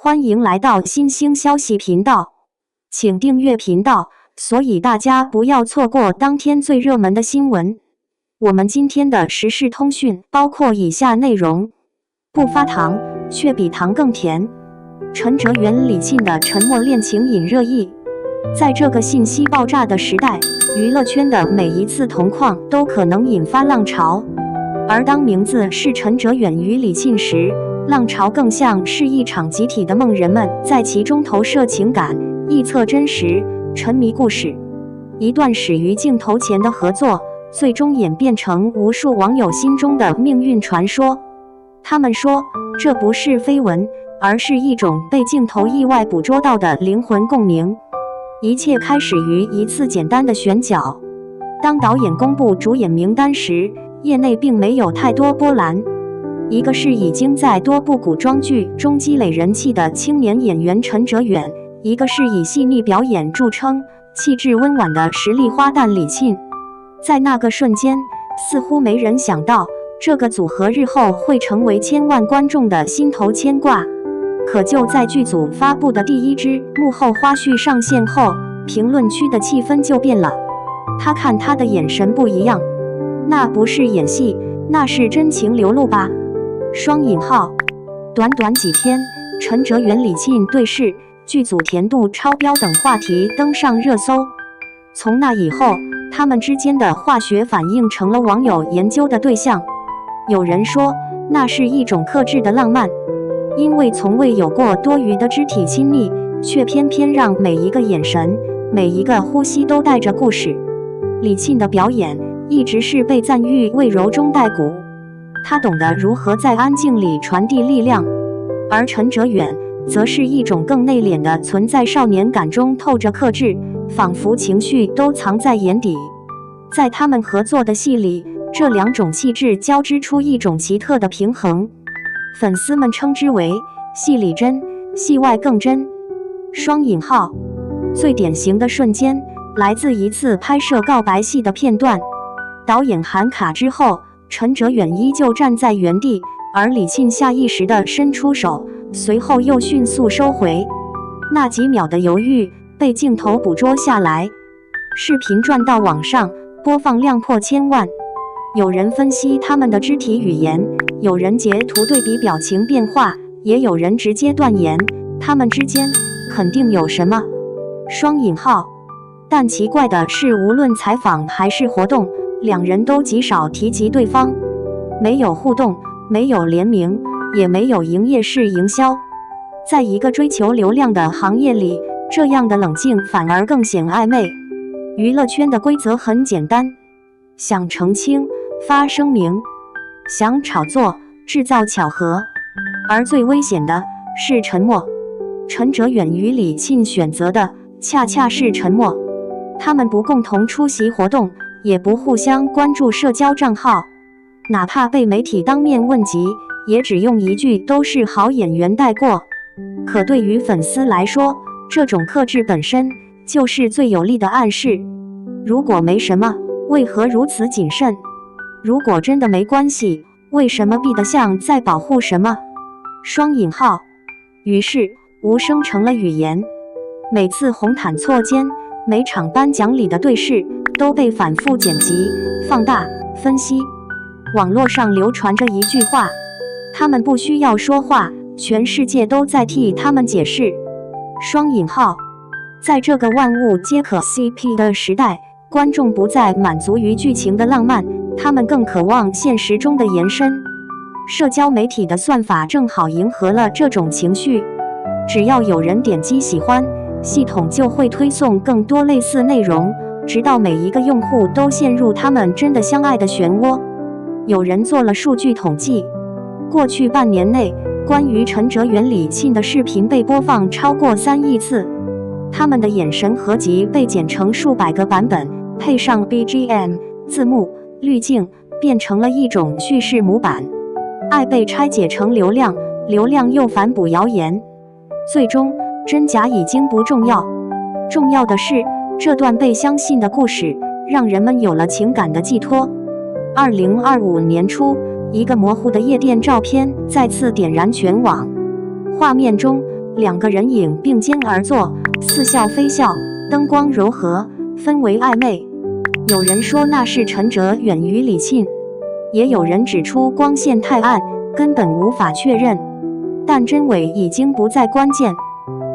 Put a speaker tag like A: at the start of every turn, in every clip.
A: 欢迎来到新兴消息频道，请订阅频道，所以大家不要错过当天最热门的新闻。我们今天的时事通讯包括以下内容：不发糖，却比糖更甜。陈哲远、李沁的沉默恋情引热议。在这个信息爆炸的时代，娱乐圈的每一次同框都可能引发浪潮。而当名字是陈哲远与李沁时，浪潮更像是一场集体的梦，人们在其中投射情感，臆测真实，沉迷故事。一段始于镜头前的合作，最终演变成无数网友心中的命运传说。他们说，这不是绯闻，而是一种被镜头意外捕捉到的灵魂共鸣。一切开始于一次简单的选角。当导演公布主演名单时，业内并没有太多波澜。一个是已经在多部古装剧中积累人气的青年演员陈哲远，一个是以细腻表演著称、气质温婉的实力花旦李沁。在那个瞬间，似乎没人想到这个组合日后会成为千万观众的心头牵挂。可就在剧组发布的第一支幕后花絮上线后，评论区的气氛就变了。他看他的眼神不一样，那不是演戏，那是真情流露吧。双引号。短短几天，陈哲远、李沁对视，剧组甜度超标等话题登上热搜。从那以后，他们之间的化学反应成了网友研究的对象。有人说，那是一种克制的浪漫，因为从未有过多余的肢体亲昵，却偏偏让每一个眼神、每一个呼吸都带着故事。李沁的表演一直是被赞誉为柔中带骨，他懂得如何在安静里传递力量，而陈哲远则是一种更内敛的存在，少年感中透着克制，仿佛情绪都藏在眼底。在他们合作的戏里，这两种气质交织出一种奇特的平衡，粉丝们称之为戏里真，戏外更真。双引号。最典型的瞬间来自一次拍摄告白戏的片段，导演喊卡之后，陈哲远依旧站在原地，而李沁下意识地伸出手，随后又迅速收回。那几秒的犹豫被镜头捕捉下来，视频转到网上，播放量破千万。有人分析他们的肢体语言，有人截图对比表情变化，也有人直接断言他们之间肯定有什么。双引号。但奇怪的是，无论采访还是活动，两人都极少提及对方，没有互动，没有联名，也没有营业式营销。在一个追求流量的行业里，这样的冷静反而更显暧昧。娱乐圈的规则很简单，想澄清发声明，想炒作制造巧合，而最危险的是沉默。陈哲远与李沁选择的恰恰是沉默。他们不共同出席活动，也不互相关注社交账号，哪怕被媒体当面问及，也只用一句都是好演员带过。可对于粉丝来说，这种克制本身就是最有力的暗示。如果没什么，为何如此谨慎？如果真的没关系，为什么避得像在保护什么？双引号。于是无声成了语言。每次红毯错肩，每场颁奖礼的对视都被反复剪辑、放大、分析。网络上流传着一句话：他们不需要说话，全世界都在替他们解释。双引号。在这个万物皆可 CP 的时代，观众不再满足于剧情的浪漫，他们更渴望现实中的延伸。社交媒体的算法正好迎合了这种情绪，只要有人点击喜欢，系统就会推送更多类似内容，直到每一个用户都陷入他们真的相爱的漩涡。有人做了数据统计，过去半年内，关于陈哲远、李沁的视频被播放超过3亿次，他们的眼神合集被剪成数百个版本，配上 BGM、字幕、滤镜，变成了一种叙事模板。爱被拆解成流量，流量又反哺谣言，最终真假已经不重要，重要的是这段被相信的故事让人们有了情感的寄托。2025年初，一个模糊的夜店照片再次点燃全网，画面中两个人影并肩而坐，似笑非笑，灯光柔和，氛围暧昧。有人说那是陈哲远与李沁，也有人指出光线太暗，根本无法确认。但真伪已经不再关键，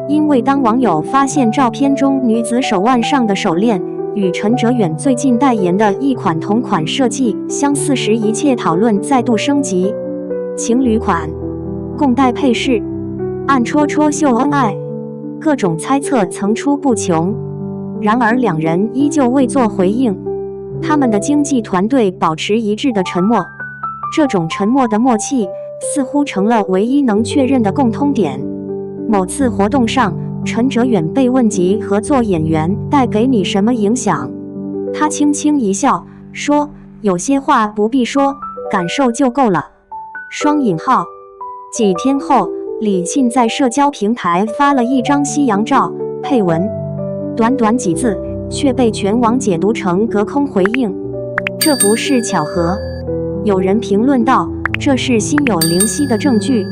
A: 因为当网友发现照片中女子手腕上的手链与陈哲远最近代言的一款同款设计相似时，一切讨论再度升级。情侣款，共戴配饰，暗戳戳秀恩爱，各种猜测层出不穷。然而两人依旧未作回应，他们的经纪团队保持一致的沉默。这种沉默的默契似乎成了唯一能确认的共通点。某次活动上，陈哲远被问及合作演员带给你什么影响，他轻轻一笑，说：“有些话不必说，感受就够了。”双引号。几天后，李沁在社交平台发了一张夕阳照，配文，短短几字，却被全网解读成隔空回应。这不是巧合。有人评论道，这是心有灵犀的证据。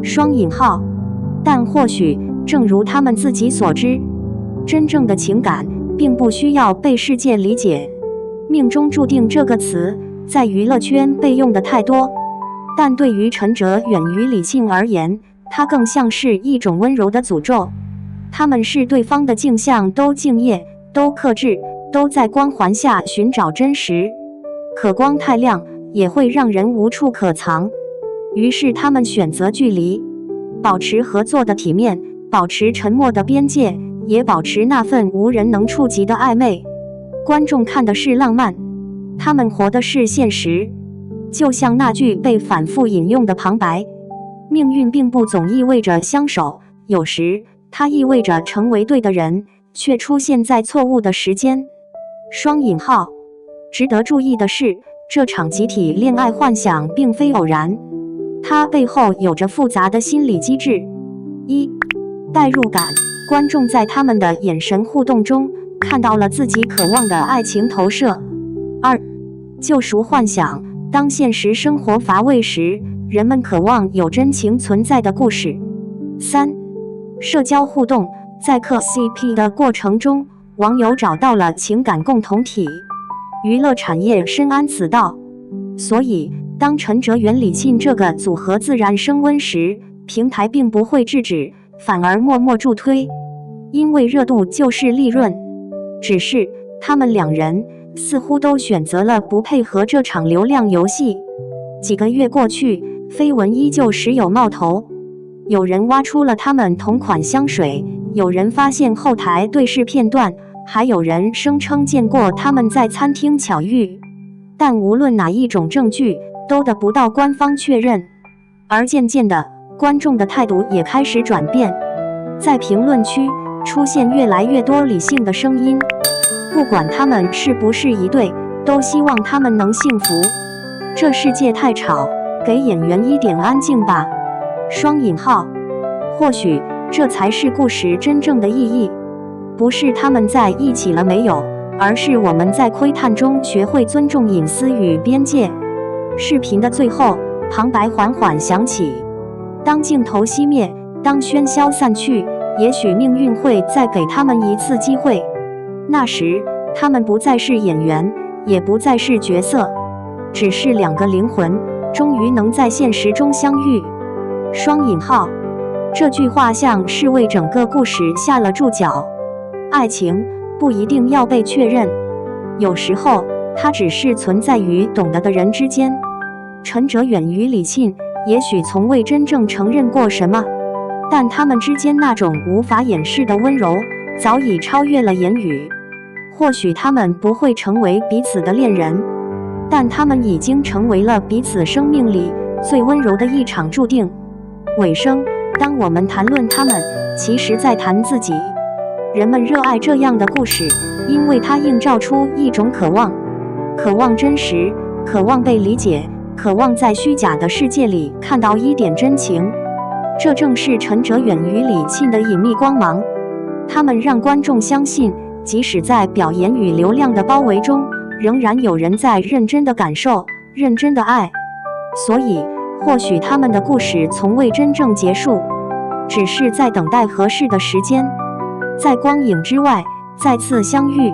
A: 双引号。但或许正如他们自己所知，真正的情感并不需要被世界理解。命中注定这个词在娱乐圈被用的太多，但对于陈哲远与李沁而言，它更像是一种温柔的诅咒。他们是对方的镜像，都敬业，都克制，都在光环下寻找真实。可光太亮也会让人无处可藏，于是他们选择距离，保持合作的体面，保持沉默的边界，也保持那份无人能触及的暧昧。观众看的是浪漫，他们活的是现实。就像那句被反复引用的旁白，命运并不总意味着相守，有时它意味着成为对的人，却出现在错误的时间。双引号。值得注意的是，这场集体恋爱幻想并非偶然，它背后有着复杂的心理机制。一、代入感，观众在他们的眼神互动中看到了自己渴望的爱情投射。二、救赎幻想，当现实生活乏味时，人们渴望有真情存在的故事。三、社交互动，在磕 CP 的过程中，网友找到了情感共同体。娱乐产业深谙此道，所以当陈哲远、李沁这个组合自然升温时，平台并不会制止，反而默默助推，因为热度就是利润。只是他们两人似乎都选择了不配合这场流量游戏。几个月过去，绯闻依旧时有冒头，有人挖出了他们同款香水，有人发现后台对视片段，还有人声称见过他们在餐厅巧遇。但无论哪一种证据，都得不到官方确认。而渐渐的，观众的态度也开始转变，在评论区出现越来越多理性的声音，不管他们是不是一对，都希望他们能幸福。这世界太吵，给演员一点安静吧。双引号。或许这才是故事真正的意义，不是他们在一起了没有，而是我们在窥探中学会尊重隐私与边界。视频的最后，旁白缓缓响起。当镜头熄灭，当喧嚣散去，也许命运会再给他们一次机会。那时，他们不再是演员，也不再是角色，只是两个灵魂，终于能在现实中相遇。双引号。这句话像是为整个故事下了注脚。爱情不一定要被确认，有时候它只是存在于懂得的人之间。陈哲远与李沁也许从未真正承认过什么，但他们之间那种无法掩饰的温柔早已超越了言语。或许他们不会成为彼此的恋人，但他们已经成为了彼此生命里最温柔的一场注定。尾声，当我们谈论他们，其实在谈自己。人们热爱这样的故事，因为它映照出一种渴望，渴望真实，渴望被理解，渴望在虚假的世界里看到一点真情。这正是陈哲远与李沁的隐秘光芒，他们让观众相信，即使在表演与流量的包围中，仍然有人在认真的感受，认真的爱。所以或许他们的故事从未真正结束，只是在等待合适的时间，在光影之外再次相遇。